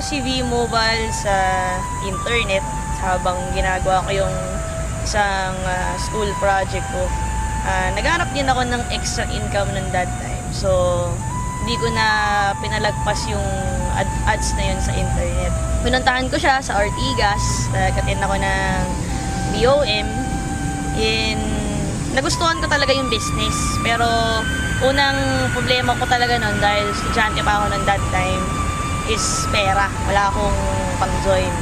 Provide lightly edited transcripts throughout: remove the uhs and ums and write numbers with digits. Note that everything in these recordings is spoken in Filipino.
si V-Mobile sa internet habang ginagawa ko yung isang school project ko. Naghanap din ako ng extra income ng that time. So, hindi ko na pinalagpas yung ads na yun sa internet. Pinuntahan ko siya sa Ortigas, nag-attend ako ng BOM, nagustuhan ko talaga yung business. Pero, unang problema ko talaga nun, dahil estudyante pa ako nun that time, is pera. Wala akong pang-join.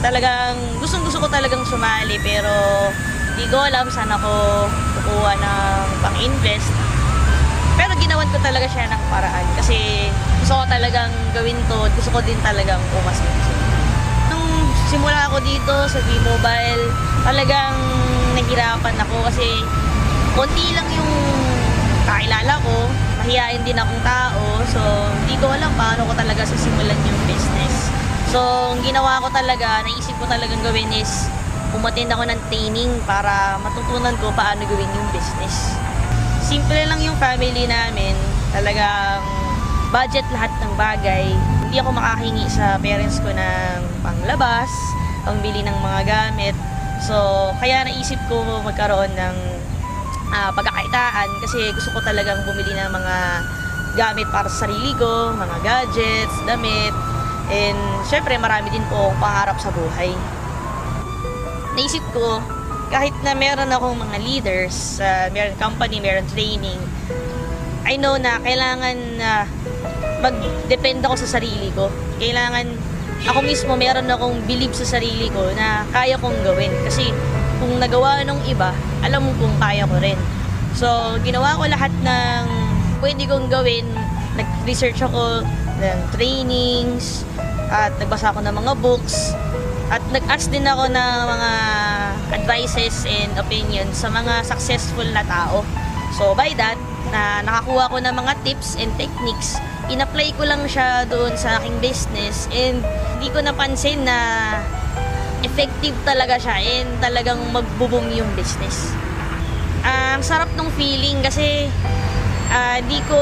Talagang, gustong-gusto ko talagang sumali, pero hindi ko alam saan ako kukuha ng pang-invest. Pero ginawan ko talaga siya ng paraan kasi gusto ko talagang gawin to, gusto ko din talagang umasenso. Nung simula ako dito sa V-Mobile, talagang nahirapan ako kasi konti lang yung kakilala ko, mahihain din akong tao, so hindi ko alam paano ko talaga sisimulan yung business. So, ang ginawa ko talaga, naisip ko talagang gawin is umattend ako ng training para matutunan ko paano gawin yung business. Simple lang yung family namin, talagang budget lahat ng bagay. Hindi ako makahingi sa parents ko ng panglabas, pangbili ng mga gamit. So, kaya naisip ko magkaroon ng pagkakaitaan kasi gusto ko talagang bumili ng mga gamit para sa sarili ko, mga gadgets, damit, and syempre marami din po akong pangarap sa buhay. Naisip ko, kahit na meron akong mga leaders, meron company, meron training, I know na kailangan mag-depend ako sa sarili ko. Kailangan ako mismo meron akong believe sa sarili ko na kaya kong gawin. Kasi kung nagawa ng iba, alam mo kung kaya ko rin. So, ginawa ko lahat ng pwede kong gawin. Nag-research ako ng trainings, at nagbasa ako ng mga books, at nag-ask din ako ng mga advices and opinions sa mga successful na tao. So, by that, nakakuha ko ng mga tips and techniques, in-apply ko lang siya doon sa aking business, and hindi ko napansin na effective talaga siya and talagang magbo-boom yung business. Ang sarap ng feeling kasi di ko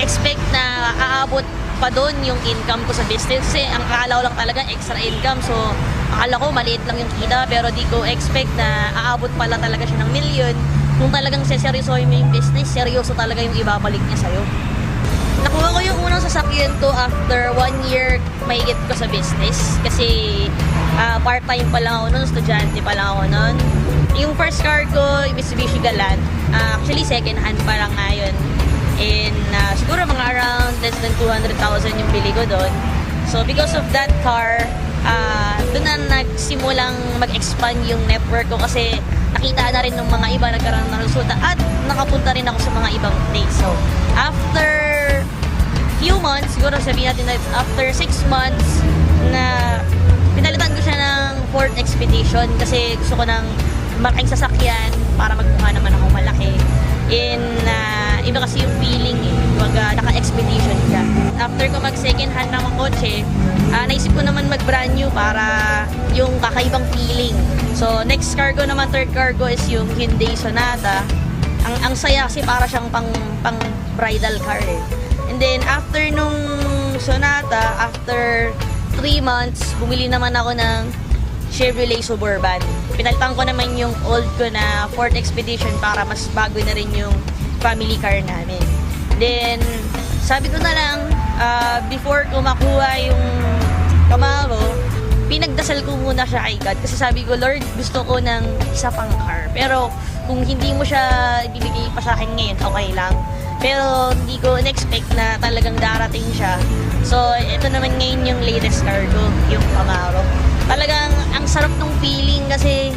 expect na aabot pa doon yung income ko sa business kasi ang akala ko lang talaga extra income, so akala ko maliit lang yung kita, pero di ko expect na aabot pala talaga siya ng milyon. Kung talagang seryosohin mo yung business, seryoso talaga yung ibabalik niya sa'yo. Nakuha ko yung unang sasakyan ko after 1 year mahigit ko sa business kasi part-time pa lang ako nun, estudyante pa lang ako nun. Yung first car ko, Mitsubishi Galant, actually second hand pa lang ngayon. And siguro mga around less than 200,000 yung bili ko doon. So because of that car, doon na nagsimulang mag-expand yung network ko kasi nakita na rin ng mga iba, nagkaroon ng resulta at nakapunta rin ako sa mga ibang place. So after few months, siguro sabihin natin na after 6 months na pinalitan ko siya ng Ford Expedition kasi gusto ko ng malaking sasakyan para magmukha naman ako malaki. Iba kasi yung feeling naka-expedition ka. After ko mag second hand ng kotse, naisip ko naman mag brand new para yung kakaibang feeling. So next car ko naman, third car ko is yung Hyundai Sonata. Ang saya kasi para siyang pang bridal car eh. And then after nung Sonata, after 3 months, bumili naman ako ng Chevrolet Suburban. Pinalitan ko naman yung old ko na Ford Expedition para mas bago na rin yung family car namin. Then, sabi ko na lang, before ko makuha yung Camaro, pinagdasal ko muna siya kay God. Kasi sabi ko, Lord, gusto ko ng isa pang car. Pero, kung hindi mo siya ibibigay pa sa akin ngayon, okay lang. Pero, hindi ko in-expect na talagang darating siya. So, ito naman ngayon yung latest car ko, yung Camaro. Talagang, ang sarap ng feeling kasi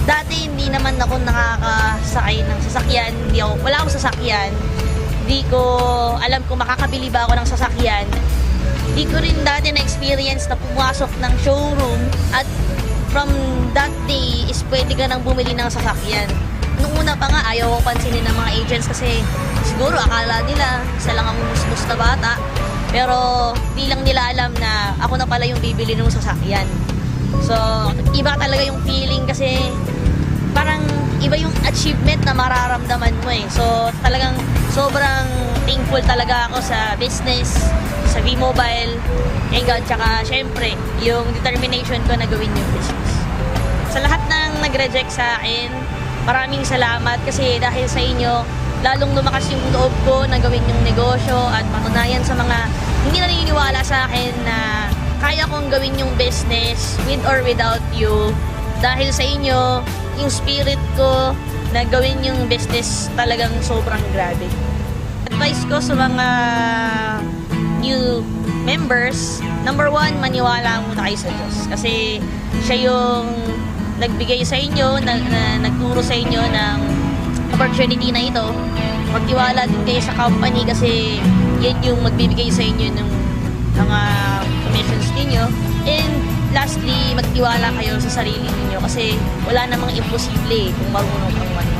dati hindi naman ako nakakasakay ng sasakyan. Wala akong sasakyan. Hindi ko alam kung makakabili ba ako ng sasakyan. Hindi ko rin dati na-experience na pumasok ng showroom at from that day is pwede ka nang bumili ng sasakyan. Nung una pa nga, ayaw ko pansinin ng mga agents kasi siguro akala nila isa lang ang musmus na bata. Pero di lang nila alam na ako na pala yung bibili ng sasakyan. So, iba talaga yung feeling kasi parang iba yung achievement na mararamdaman mo eh. So, talagang sobrang thankful talaga ako sa business, sa V-Mobile, kay God, tsaka syempre, yung determination ko na gawin yung business. Sa lahat ng nag-reject sa akin, maraming salamat kasi dahil sa inyo, lalong lumakas yung loob ko na gawin yung negosyo at patunayan sa mga hindi naniniwala sa akin na kaya kong gawin yung business with or without you. Dahil sa inyo, yung spirit ko na gawin yung business talagang sobrang grabe. Advice ko sa mga new members, number 1, maniwala muna kayo sa Diyos. Kasi siya yung nagbigay sa inyo, nagturo sa inyo ng opportunity na ito. Magtiwala din kayo sa company kasi yan yung magbibigay sa inyo ng mga commissions ninyo. And lastly, magtiwala kayo sa sarili ninyo kasi wala namang imposible kung marunong kang maniwala.